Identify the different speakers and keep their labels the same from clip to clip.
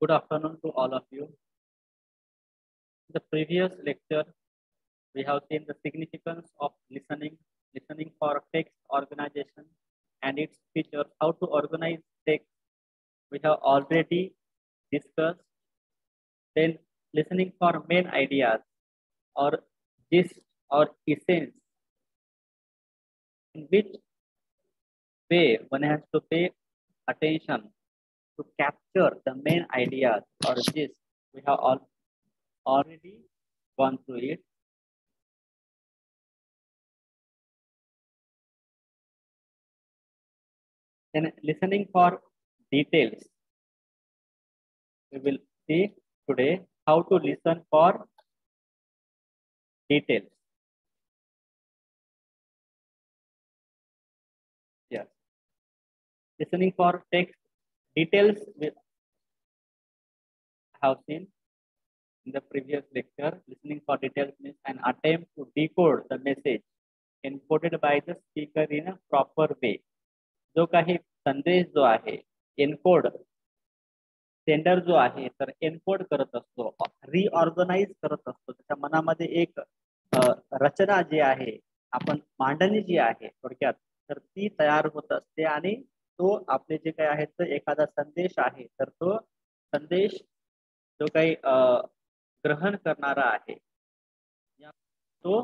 Speaker 1: Good afternoon to all of you. In the previous lecture, we have seen the significance of listening for text organization and its features, how to organize text. We have already discussed. Then listening for main ideas or gist or essence. In which way one has to pay attention to capture the main ideas or gist. We have already gone through it. Then listening for details. We will see today how to listen for details. Yes. Listening for text details we have seen in the previous lecture. Listening for details means an attempt to decode the message encoded by the speaker in a proper way. जो काही संदेश जो आहे encode sender जो आहे तर encode करत असतो, रिऑर्गनाइज करत असतो. त्याच्या मनामध्ये एक रचना जी आहे, आपण मांडणी जी आहे थोडक्यात, तर ती तयार होत असते आणि तो आपले जे काही आहे तर एखादा संदेश आहे तर तो संदेश जो काही ग्रहण करणारा आहे तो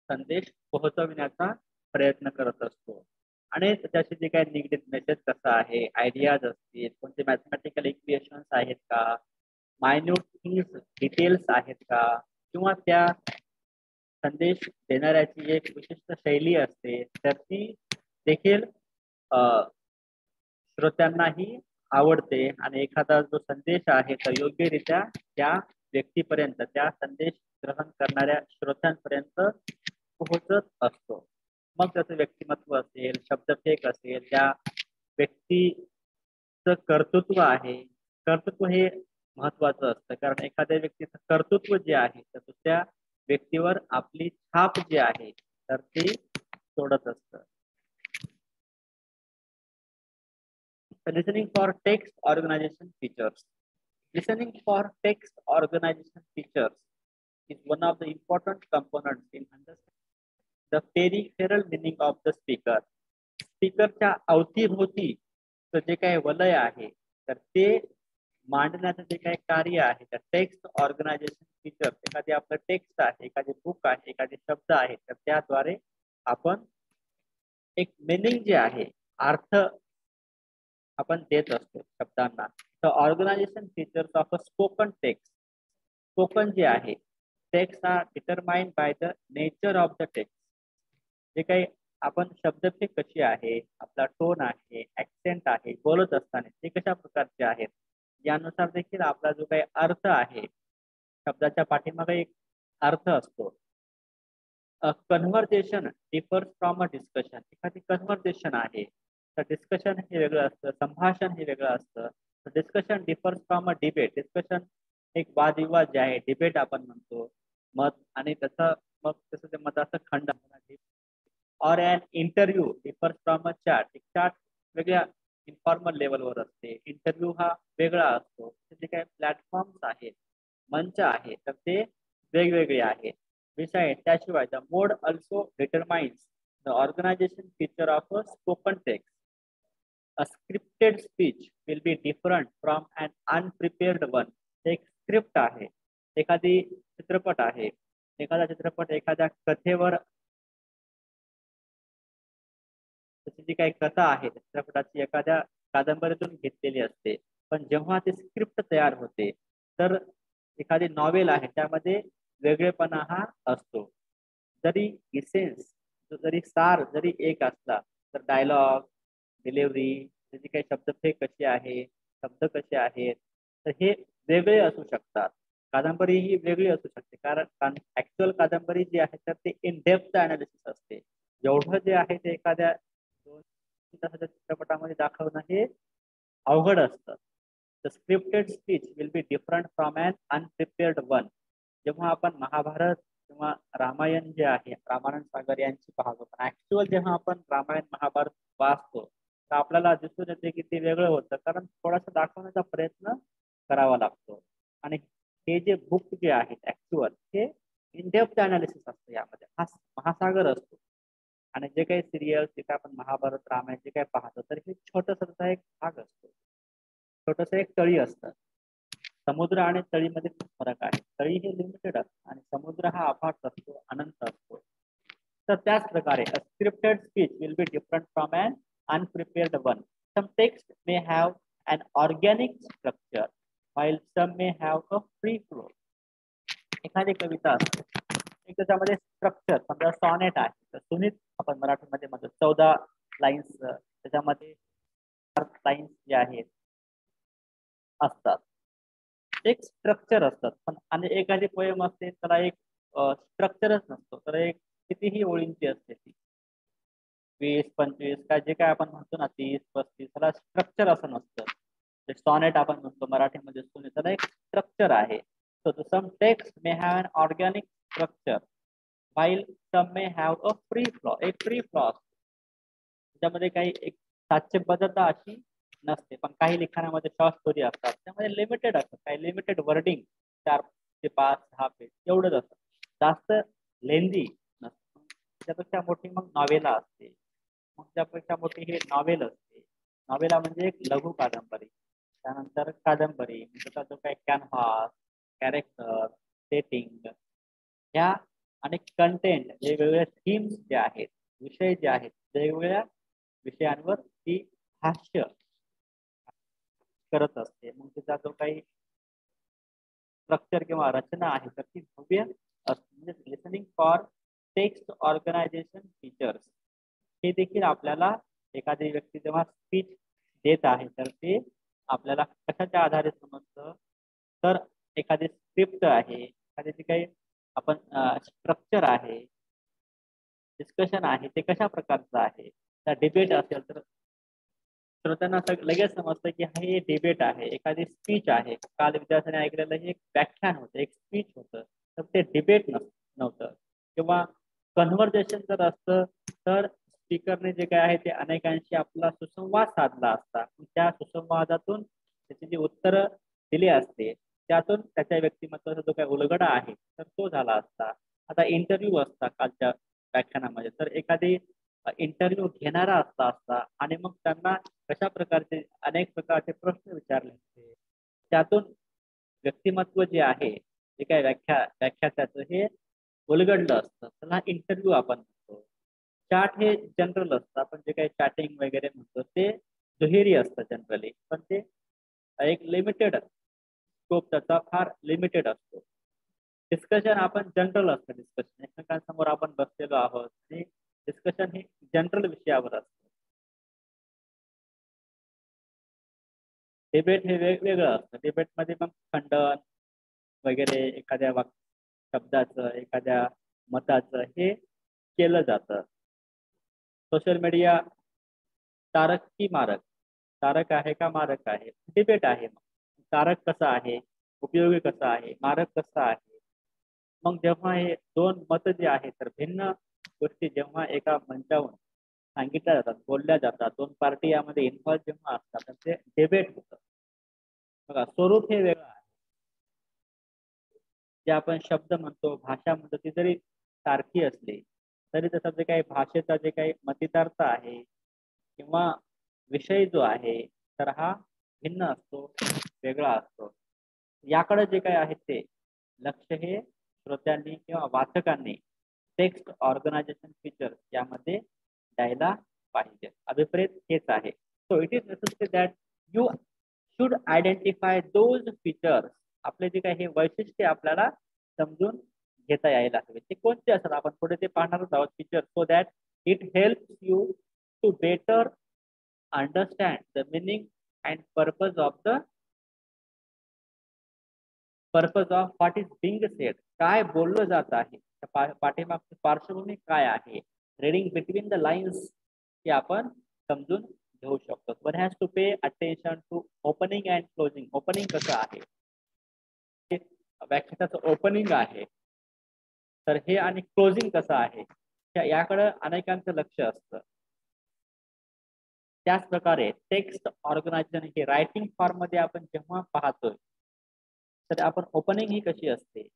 Speaker 1: संदेश पोहोचविण्याचा प्रयत्न करत असतो. आणि त्याच्याशी जे काही निगडीत मेसेज कसा आहे, आयडियाज असतील, कोणते मॅथमॅटिकल इक्वेशन्स आहेत का, मायन्यूट थिंग्स डिटेल्स आहेत का, किंवा त्या संदेश देणाऱ्याची एक विशिष्ट शैली असते तर ती देखील श्रोत्यांनाही आवडते आणि एखादा जो संदेश आहे तर योग्यरित्या त्या व्यक्तीपर्यंत, त्या संदेश ग्रहण करणाऱ्या श्रोत्यांपर्यंत पोहोचत असतो. मग त्याचं व्यक्तिमत्व असेल, शब्दफेक असेल, त्या व्यक्तीचं कर्तृत्व आहे. कर्तृत्व हे महत्वाचं असतं, कारण एखाद्या व्यक्तीचं कर्तृत्व जे आहे तर त्या व्यक्तीवर आपली छाप जी आहे तर ती सोडत असतं. Listening for text organization features. Listening for text organization features is one of the important components in understanding the peripheral meaning of the speaker. स्पीकरच्या अवतीभोवती जे काही वलय आहे तर ते मांडण्याचं जे काही कार्य आहे तर टेक्स्ट ऑर्गनायझेशन फीचर, एखादी आपलं टेक्स्ट आहे, एखादी बुक आहे, एखादे शब्द आहे तर त्याद्वारे आपण एक मिनिंग जे आहे, अर्थ आपण देत असतो शब्दांना. तर organisation features of a spoken text. Spoken जे आहे text are determined by the nature of the text. जे काही आपण शब्दफेक कशी आहे, आपला टोन आहे, ऍक्सेंट आहे, बोलत असताना ते कशा प्रकारचे आहेत यानुसार देखील आपला जो काही अर्थ आहे, शब्दाच्या पाठीमागे एक अर्थ असतो. Conversation differs from a discussion. एखादी कन्व्हर्सेशन आहे तर डिस्कशन हे वेगळं असतं, संभाषण हे वेगळं असतं. Discussion differs from a debate. Discussion एक वादविवाद जे आहे, डिबेट आपण म्हणतो, मत आणि त्याचं मग तसं ते मताचं खंड. Or an interview differs from a chat. एक चॅट वेगळ्या इन्फॉर्मल लेवलवर असते, इंटरव्ह्यू हा वेगळा असतो. जे काही प्लॅटफॉर्म्स आहेत, मंच आहे तर ते वेगवेगळे आहेत. विषय त्याशिवाय the mode also determines the organisation feature of a spoken text. A scripted speech will be different from an unprepared one. एक स्क्रिप्ट आहे, एखादी चित्रपट आहे, एखादा चित्रपट एखाद्या कथेवर, त्याची जी काही कथा आहे चित्रपटाची एखाद्या कादंबरीतून घेतलेली असते. पण जेव्हा ती स्क्रिप्ट तयार होते तर एखादी नॉवेल आहे त्यामध्ये वेगळेपणा हा असतो. जरी इसेन्स, जरी सार जरी एक असला तर डायलॉग, डिलिव्हरी, त्याची काही शब्दफेक कशी आहे, शब्द कसे आहेत तर हे वेगळे असू शकतात. कादंबरी ही वेगळी असू शकते, कारण ऍक्च्युअल कादंबरी जी आहे तर ते इन डेप्थ अनालिसिस असते. जेवढं जे आहे ते एखाद्या 2 तासाच्या चित्रपटामध्ये दाखवणं हे अवघड असतं. The scripted speech will be different from un unprepared one. जेव्हा आपण महाभारत किंवा रामायण जे आहे, रामानंद सागर यांची पाहतो, पण ऍक्च्युअल जेव्हा आपण रामायण महाभारत वाचतो तर आपल्याला दिसून येते की ते वेगळं होतं, कारण थोडासा दाखवण्याचा प्रयत्न करावा लागतो. आणि हे जे बुक जे आहेत ऍक्च्युअल हे इन डेप्थ अनालिसिस असतं, यामध्ये हा महासागर असतो. आणि जे काही सिरियल जे काही आपण महाभारत रामायण जे काही पाहतो तर हे छोटसा एक भाग असतो, छोटस एक तळी असतं. समुद्र आणि तळीमध्ये खूप फरक आहे. तळी हे लिमिटेड असतं आणि समुद्र हा अफाट असतो, अनंत असतो. तर त्याच प्रकारे a scripted speech will be different from an unprepared one. Some text may have an organic structure while some may have a free flow. एखादी कविता असते त्याच्यामध्ये स्ट्रक्चर, समजा सॉनेट आहे तर सुनीत आपण मराठीमध्ये म्हणतो 14 लाईन्स, त्याच्यामध्ये लाईन्स जे आहेत असतात, एक स्ट्रक्चर असतात. पण आणि एखादी पोएम असते त्याला एक स्ट्रक्चरच नसतो, तर एक कितीही ओळींची असते ती 20-25 काय जे काय आपण म्हणतो ना 30-35 त्याला स्ट्रक्चर असं नसतं. सॉनेट आपण म्हणतो मराठीमध्ये सुनीत, त्याला एक स्ट्रक्चर आहे. So some text may have an organic structure while some may have a free flow. एक free flow असतो, त्याच्यामध्ये काही एक साचेबद्धता अशी नसते. पण काही लिखाणामध्ये शॉर्ट स्टोरी असतात, त्यामध्ये लिमिटेड असतात, काही लिमिटेड वर्डिंग 4 ते 5-6 पेज एवढंच असतं, जास्त लेंदी नसतं. त्यापेक्षा मोठी मग नॉवेला असते, मग त्यापेक्षा मोठी हे नॉवेल असते. नॉवेला म्हणजे एक लघु कादंबरी, त्यानंतर कादंबरी त्याचा जो काही कॅनव्हास, कॅरेक्टर, सेटिंग ह्या आणि कंटेंट, वेगवेगळ्या थीम्स जे आहेत, विषय जे आहेत, वेगवेगळ्या विषयांवर ती भाष्य करत असते. मग त्याचा जो काही स्ट्रक्चर किंवा रचना आहे तर ती भव्य असते. म्हणजे listening for text organisation features हे देखील आपल्याला एखादी व्यक्ती जेव्हा स्पीच देत आहे तर ते आपल्याला कशाच्या आधारे समजतं, तर एखादी स्क्रिप्ट आहे, एखादी जे काही आपण स्ट्रक्चर आहे, डिस्कशन आहे ते कशा प्रकारचं आहे. त्या डिबेट असेल तर श्रोत्यांना लगेच समजतं की हे डिबेट आहे, एखादी स्पीच आहे. काल विद्यार्थ्यांनी ऐकलेलं हे एक व्याख्यान होतं, एक स्पीच होतं, तर ते डिबेट नव्हतं. किंवा कन्व्हर्सेशन जर असतं तर स्पीकरने जे काय आहे ते अनेकांशी आपला सुसंवाद साधला असता, त्या सुसंवादातून त्याची जी उत्तरं दिली असते त्यातून त्याच्या व्यक्तिमत्वाचा जो काही उलगडा आहे तर तो झाला असता. आता इंटरव्ह्यू असता कालच्या व्याख्यानामध्ये, तर एखादी इंटरव्ह्यू घेणारा असता आणि मग त्यांना कशा प्रकारचे अनेक प्रकारचे प्रश्न विचारले असते, त्यातून व्यक्तिमत्व जे आहे, जे काय व्याख्यात्याचं हे उलगडलं असतं, त्याला इंटरव्ह्यू आपण म्हणतो. चॅट हे जनरल असतं, आपण जे काही चॅटिंग वगैरे म्हणतो ते दुहेरी असतं जनरली, पण ते एक लिमिटेड स्कोप त्याचा फार लिमिटेड असतो. डिस्कशन आपण जनरल असतं, डिस्कशन एकमेकांसमोर आपण बसलेलो आहोत आणि डिस्कशन हे जनरल विषयावर असतं. डिबेट हे वेगवेगळं असतं. डिबेटमध्ये मग खंडन वगैरे एखाद्या शब्दाचं, एखाद्या मताचं हे केलं जातं. सोशल मीडिया तारक की मारक, तारक आहे का मारक आहे, डिबेट आहे. मग तारक कसा आहे, उपयोगी कसा आहे, मारक कसा आहे. मग जेव्हा हे दोन मत जे आहेत तर भिन्न गोष्टी जेव्हा एका मंचावरून सांगितल्या जातात, बोलल्या जातात, दोन पार्टी यामध्ये इन्व्हॉल्व जेव्हा असतात तर ते डिबेट होतं. बघा स्वरूप हे वेगळं आहे. जे आपण शब्द म्हणतो, भाषा म्हणतो, ती जरी सारखी असली तरी त्याचा जे काही भाषेचा जे काही मतितार्थ आहे किंवा विषय जो आहे तर हा भिन्न असतो, वेगळा असतो. याकडे जे काही आहे ते लक्ष हे श्रोत्यांनी किंवा वाचकांनी टेक्स्ट ऑर्गनायझेशन फीचर यामध्ये द्यायला पाहिजे. अभिप्रेत हेच आहे. So it is necessary that you should identify those features. आपले जे काही हे वैशिष्ट्य आपल्याला समजून घेता यायला हवे. ते कोणते असतात आपण पुढे ते पाहणारच आहोत feature, so that it helps you to better understand the meaning and purpose of what is being said. काय बोललं जात आहे, पाठीमागची पार्श्वभूमी काय आहे, रीडिंग बिटवीन द लाईन्स हे आपण समजून घेऊ शकतो. One has to pay attention to opening and closing. Opening कसं आहे, व्याख्यानाचं ओपनिंग आहे तर हे, आणि क्लोजिंग कसं आहे याकडे अनेकांचं लक्ष असतं. त्याच प्रकारे टेक्स्ट ऑर्गनायझेशन हे रायटिंग फॉर्म मध्ये आपण जेव्हा पाहतोय तर आपण ओपनिंग ही कशी असते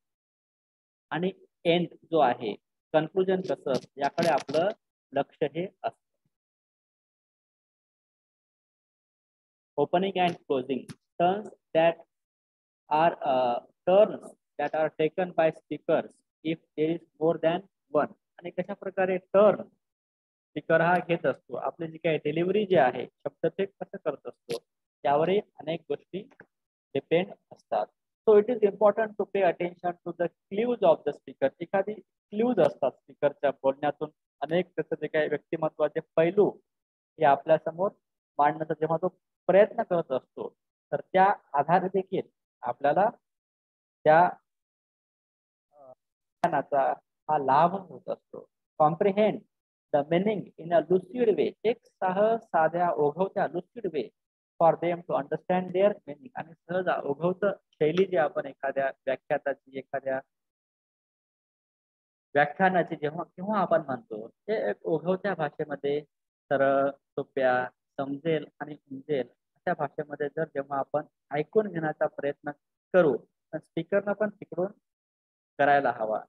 Speaker 1: आणि एंड जो आहे कन्क्लुजन कसं असतं याकडे आपलं लक्ष हे असतं. Opening and closing turns that are taken by speakers if there is more than one. आणि कशा प्रकारे टर्न स्पीकर हा घेत असतो, आपली जी काही डिलिव्हरी जी आहे शब्द ते कसं करत असतो त्यावरही अनेक गोष्टी डिपेंड असतात. So it is important to pay attention to the clues of the speaker. एखादी क्ल्यूज असतात स्पीकरच्या बोलण्यातून, अनेक त्याचं जे काही व्यक्तिमत्वाचे पैलू हे आपल्या समोर मांडण्याचा जेव्हा तो प्रयत्न करत असतो तर त्या आधारे देखील आपल्याला त्या ज्ञानाचा हा लाभ होत असतो. Comprehend the meaning in a lucid way, एक साध्या ओघवत्या lucid way for them to understand their meaning. आणि सहज ओघवत शैली जी आपण एखाद्या व्याख्याताची एखाद्या व्याख्यानाची जेव्हा आपण म्हणतो ते एक ओघवत्या भाषेमध्ये सरळ सोप्या समजेल आणि उमजेल अशा भाषेमध्ये जर जेव्हा आपण ऐकून घेण्याचा प्रयत्न करू तर स्पीकरनं पण तिकडून करायला हवा.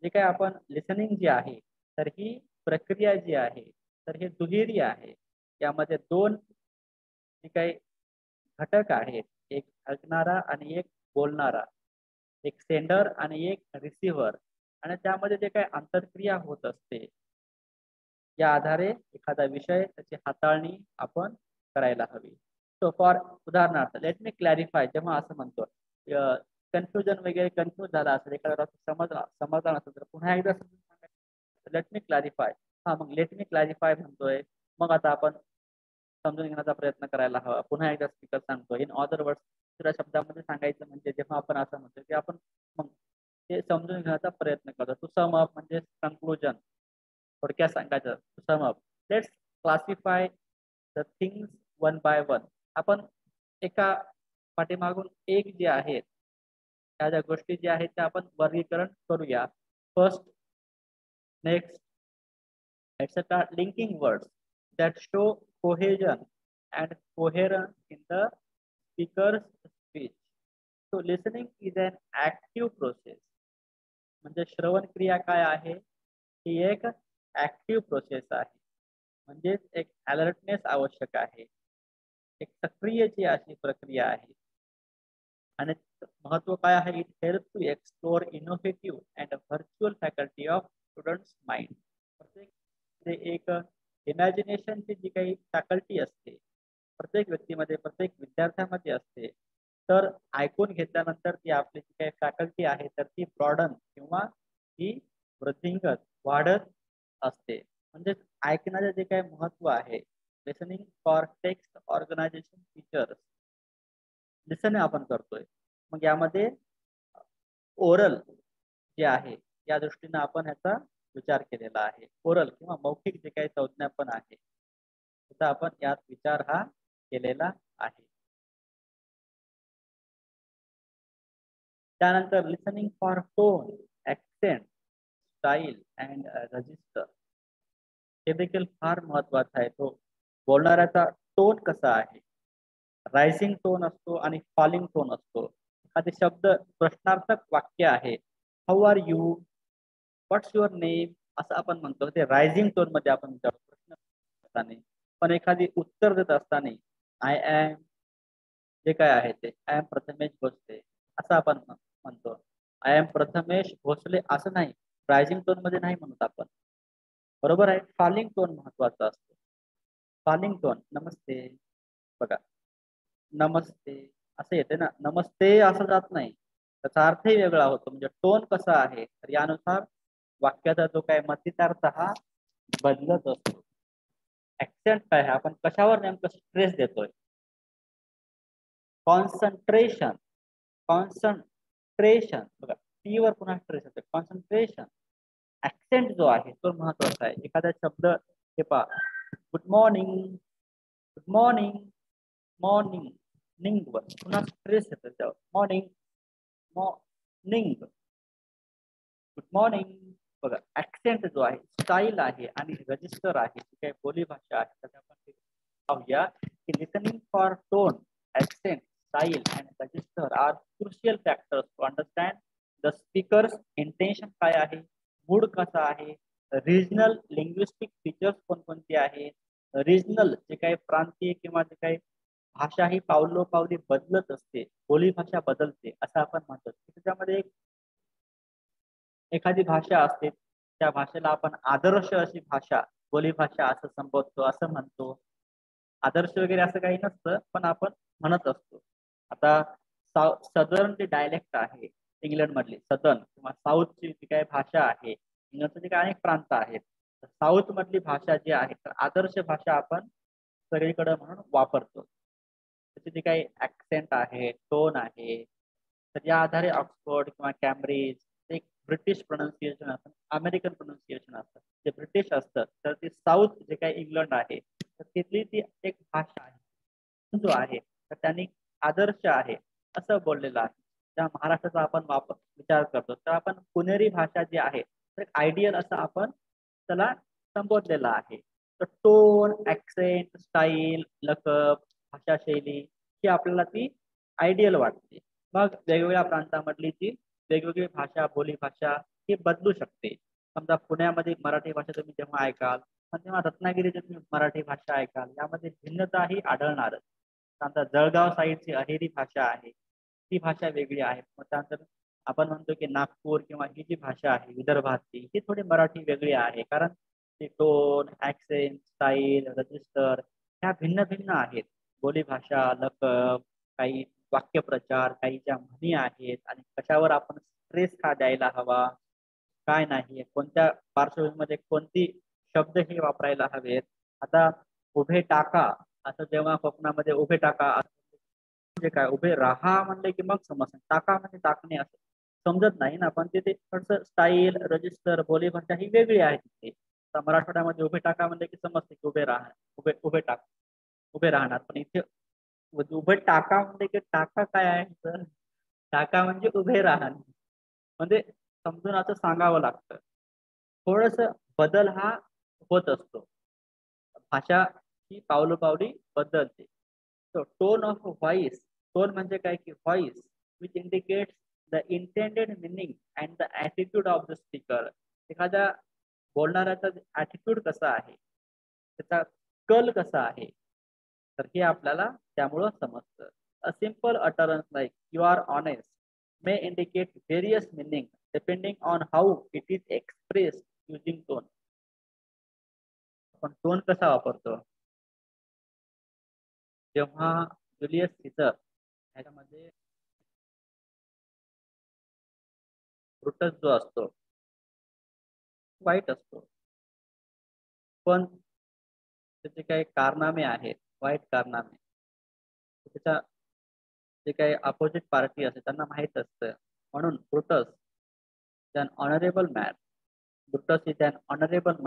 Speaker 1: जे काय आपण लिसनिंग जी आहे तर ही प्रक्रिया जी आहे तर हे दुहेरी आहे. यामध्ये दोन जे काही घटक आहेत, एक ऐकणारा आणि एक बोलणारा, एक सेंडर आणि एक रिसिव्हर, आणि त्यामध्ये जे काही आंतरक्रिया होत असते या आधारे एखादा विषय त्याची हाताळणी आपण करायला हवी. सो फॉर उदाहरणार्थ लेट मी क्लॅरिफाय, जेव्हा असं म्हणतो कन्फ्युजन वगैरे कन्फ्यूज झाला असेल, एखादा समजला नसेल तर पुन्हा एकदा लेट मी क्लॅरिफाय. हा, मग लेट मी क्लॅरिफाय म्हणतोय, मग आता आपण समजून घेण्याचा प्रयत्न करायला हवा. पुन्हा एकदा स्पीकर सांगतो इन अदर वर्ड्स, दुसऱ्या शब्दामध्ये सांगायचं म्हणजे जेव्हा आपण असं म्हणतो की आपण मग ते समजून घेण्याचा प्रयत्न करतो. टू सम अप म्हणजे कन्क्लुजन, थोडक्यात सांगायचं to sum up. Let's classify the things one by one. आपण एका पाठीमागून एक जे आहेत त्या ज्या गोष्टी ज्या आहेत त्या आपण वर्गीकरण करूया. First, next, etc. linking words that show cohesion and coherence in the speaker's speech. So listening is an active process. म्हणजे श्रवण क्रिया काय आहे, ही एक ऍक्टिव्ह प्रोसेस आहे. म्हणजे एक अलर्टनेस आवश्यक आहे, एक सक्रिय जी अशी प्रक्रिया आहे. आणि महत्व काय आहे, it help to explore innovative and virtual faculty of students mind. प्रत्येक एक इमॅजिनेशनची जी काही फॅकल्टी असते प्रत्येक व्यक्तीमध्ये, प्रत्येक विद्यार्थ्यामध्ये असते, तर ऐकून घेतल्यानंतर ती आपली जी काही फॅकल्टी आहे तर ती ब्रॉडन किंवा ती वृद्धिंगत वाढत असते. म्हणजे ऐकण्याचे जे काही महत्व आहे, listening for text organisation features, listen आपण करतोय, मग यामध्ये ओरल जे आहे या दृष्टीने आपण ह्याचा विचार केलेला आहे. ओरल किंवा मौखिक जे काही संज्ञा पण आहे त्याचा आपण यात विचार हा केलेला आहे. त्यानंतर listening for tone, accent, style and register, हे देखील फार महत्वाचं आहे. तो बोलणाऱ्याचा टोन कसा आहे, रायझिंग टोन असतो आणि फॉलिंग टोन असतो. एखादे शब्द प्रश्नार्थक वाक्य आहे, how are you, what's your name, असं आपण म्हणतो, ते रायझिंग टोन मध्ये आपण विचारतो प्रश्न असताना. पण एखादी उत्तर देत असताना आय एम जे काय आहे ते आय एम प्रथमेश भोसले असं आपण म्हणतो. आय एम प्रथमेश भोसले असं नाही, रायझिंग टोन मध्ये नाही म्हणत आपण, बरोबर आहे. फॉलिंग टोन महत्वाचा असतो. फॉलिंग टोन, नमस्ते, बघा नमस्ते असं येते ना, नमस्ते असं जात नाही, त्याचा अर्थही वेगळा होतो. म्हणजे टोन कसा आहे तर यानुसार वाक्याचा जो काय मतितार्थ हा बदलत असतो. ऍक्सेंट काय आहे, आपण कशावर नेमकं स्ट्रेस देतोय. कॉन्सन्ट्रेशन, कॉन्सन्ट्रेशन बघा, टी वर पुन्हा स्ट्रेस येतो, कॉन्सन्ट्रेशन. ऍक्सेंट जो आहे तो महत्वाचा आहे. एखादा शब्द हे पहा, good morning, good morning, morning, निंग वर पुन्हा स्ट्रेस येतो त्यावर, मॉर्निंग, मॉर्निंग, गुड मॉर्निंग. बघा ऍक्सेंट जो आहे, स्टाईल आहे आणि रजिस्टर आहे, जी काही बोली भाषा आहे त्याच्या आपण पाहूया की listening for tone, accent, style, and register are crucial factors to understand the speaker's intention काय आहे, मूड कसा आहे, रिजनल लिंग्विस्टिक फीचर्स कोणकोणते आहेत, रिजनल जे काही प्रांतीय किंवा जे काही भाषा ही पावलोपावली बदलत असते, बोली भाषा बदलते असं आपण म्हणतो. त्याच्यामध्ये एखादी भाषा असते, त्या भाषेला आपण आदर्श अशी भाषा, बोली भाषा असं संबोधतो, असं म्हणतो. आदर्श वगैरे असं काही नसतं, पण आपण म्हणत असतो. आता सदर्न जे डायलेक्ट आहे इंग्लंड मधली, सदर्न किंवा साऊथची जी काही भाषा आहे, इंग्लंडचे जे काही अनेक प्रांत आहेत, साऊथ मधली भाषा जी आहे तर आदर्श भाषा आपण सगळीकडे म्हणून वापरतो. त्याचे जे काही ऍक्सेंट आहे, टोन आहे, तर या आधारे ऑक्सफोर्ड किंवा कॅम्ब्रिज एक ब्रिटिश प्रोनाउन्सिएशन असतं, अमेरिकन प्रोनाउन्सिएशन असतं. जे ब्रिटिश असतं तर ते साऊथ जे काही इंग्लंड आहे तर तिथली ती एक भाषा आहे जो आहे तर त्यांनी आदर्श आहे असं बोललेलं आहे. त्या महाराष्ट्राचा आपण विचार करतो तर आपण पुणेरी भाषा जी आहे तर आयडियल असं आपण त्याला संबोधलेलं आहे. तर टोन, ऍक्सेंट, स्टाईल, लकब, भाषा शैली ही आपल्याला ती आयडियल वाटते. मग वेगवेगळ्या प्रांतामधली ती वेगवेगळी भाषा, बोली भाषा ही बदलू शकते. समजा पुण्यामध्ये मराठी भाषा तुम्ही जेव्हा ऐकाल तेव्हा रत्नागिरीची तुम्ही मराठी भाषा ऐकाल, यामध्ये भिन्नताही आढळणारच. आता जळगाव साईडची अहेरी भाषा आहे, ती भाषा वेगळी आहे. मग त्यानंतर आपण म्हणतो की नागपूर किंवा ही जी भाषा आहे विदर्भातली ही थोडी मराठी वेगळी आहे, कारण ते टोन, ऍक्सेंट, स्टाईल, रजिस्टर ह्या भिन्न भिन्न आहेत. बोली भाषा, लकब, काही वाक्यप्रचार, काही ज्या म्हणी आहेत आणि कशावर आपण स्ट्रेस का द्यायला हवा, काय नाही, कोणत्या पार्श्वभूमीमध्ये कोणती शब्द हे वापरायला हवेत. आता उभे टाका असं जेव्हा कोकणामध्ये उभे टाका म्हणजे काय, उभे राहा म्हणले की मग समजतं, टाका म्हणजे टाकणे असं समजत नाही ना. पण तिथे थोडस स्टाईल, रजिस्टर, बोली भाषा ही वेगळी आहे तिथे. मराठवाड्यामध्ये उभे टाका म्हणले की समजते की उभे राहा, उभे उभे टाक उभे राहणार. पण इथे उभे टाका म्हणले की टाका काय आहे तर टाका म्हणजे उभे राहणे, म्हणजे समजून असं सांगावं लागतं. थोडस बदल हा होत असतो, भाषा ही पावलोपावली बदलते. So tone of voice, tone म्हणजे काय की voice which indicates the intended meaning and the attitude of the speaker. एखाद्या बोलणाऱ्याचा ऍटिट्यूड कसा आहे, त्याचा कल कसा आहे, तर हे आपल्याला त्यामुळं समजतं. A simple utterance like you are honest may indicate various meaning depending on how it is expressed using tone. आपण टोन कसा वापरतो, जेव्हा जुलियस सीझर ह्याच्यामध्ये ब्रुटस जो असतो वाईट असतो, पण त्याचे काही कारनामे आहेत, वाईट कारनामे, त्याच्या जे काही अपोजिट पार्टी असते त्यांना माहित असतं. म्हणून Brutus an honourable man, Brutus is an honourable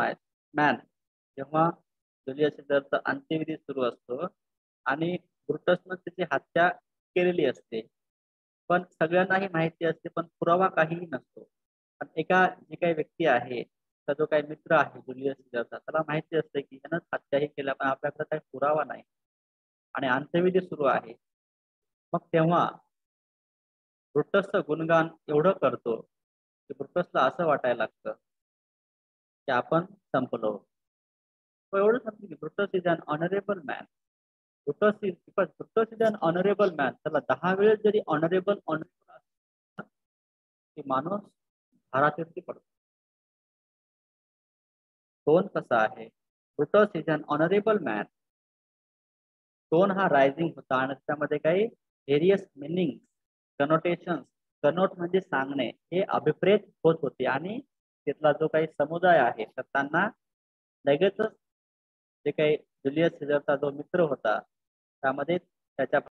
Speaker 1: man जेव्हा जुलियस सीझरचा अंत्यविधी सुरू असतो आणि ब्रुटसनं त्याची हत्या केलेली असते, पण सगळ्यांनाही माहिती असते, पण पुरावा काहीही नसतो. पण एका जे काही व्यक्ती आहे, त्याचा जो काही मित्र आहे जुलियस सीझरचा, त्याला माहिती असते की त्यानंच हत्याही केल्या, पण आपल्याकडे काही पुरावा नाही आणि अंत्यविधी सुरू आहे. मग तेव्हा ब्रुटसचं गुणगान एवढं करतो की ब्रुटसला असं वाटायला लागतं की आपण संपलो. तो एवढं सांगतो की Brutus is an honourable man. Brutus is an honourable man. त्याला 10 वेळेस जरी ऑनरेबल की माणूस धारातीर्थी पडतो. टोन कसा आहे, Brutus is an honourable man. Tone हा रायझिंग होता आणि त्यामध्ये काही व्हेरियस मिनिंग, कनोटेशन, कनोट म्हणजे सांगणे, हे अभिप्रेत होत होते आणि तिथला जो काही समुदाय आहे तर त्यांना लगेचच जे काही जुलियस सीझरचा जो मित्र होता त्यामध्ये त्याच्या